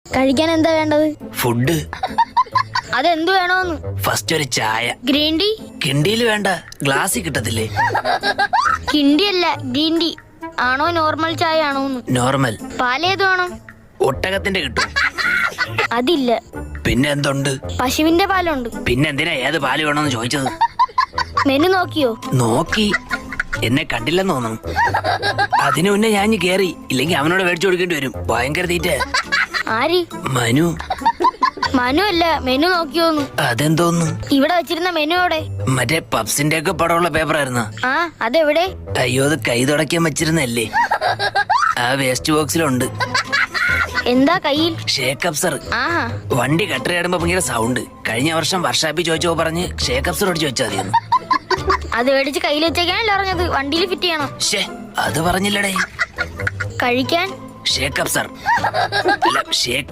കഴിക്കാൻ എന്താ വേണ്ടത്? ഫുഡ്. അതെന്ത് വേണോന്ന്? ഫസ്റ്റ് ഒരു ചായ. Green tea? കിണ്ടിയിൽ വേണ്ട, ഗ്ലാസ്സിൽ കിട്ടത്തില്ലേ? കിണ്ടി അല്ല, ഗ്രീൻ ടീ ആണോ നോർമൽ ചായ ആണോന്ന്? നോർമൽ. പാലേത് വേണം? ഒട്ടകത്തിന്റെ കിട്ടും. അതില്ല. പിന്നെ എന്തുണ്ട്? പശുവിന്റെ പാലുണ്ട്. പിന്നെ എന്തിനാ ഏത് പാല് വേണമെന്ന് ചോദിച്ചത്? മെനു നോക്കിയോ? നോക്കി. എന്നെ കണ്ടില്ലെന്ന് തോന്നുന്നു. അതിനു മുന്നേ ഞാൻ കേറി, ഇല്ലെങ്കിൽ അവനോട് മേടിച്ചു കൊടുക്കേണ്ടി വരും. ഭയങ്കര തീറ്റ. ആര്? മനു. മനു അല്ല, മെനു നോക്കിയോന്ന്. അതെന്തോന്നു? ഇവിടെ വെച്ചിരുന്ന മെനു എവിടെ? മറ്റേ പപ്സിന്റെ ഒക്കെ പടമുള്ള പേപ്പറായിരുന്ന. ആ, അതെവിടെ? അയ്യോ, അത് കൈ തുടയ്ക്കാൻ വെച്ചിരുന്നല്ലേ? ആ വേസ്റ്റ് ബോക്സിലുണ്ട്. എന്താ കയ്യിൽ? ഷേക്കപ്പ് സർ. ആഹാ. വണ്ടി കട്ടറിയാടുമ്പോ ഭയങ്കര സൗണ്ട്. കഴിഞ്ഞ വർഷം വർഷാപ്പിൽ ചോദിച്ചോ പറഞ്ഞ് ഷേക്കപ്പ് സർ ഓടിച്ച് വെച്ചാൽ മതിയെന്ന്. അത് മേടിച്ച് കയ്യിൽ വെച്ചേക്കാനല്ലോ പറഞ്ഞത്. വണ്ടിയിൽ ഫിറ്റ് ചെയ്യണം. അത് പറഞ്ഞില്ലടേ. കഴിക്കാൻ ഷേക്കപ്പ് സർ അല്ല, ഷേക്ക്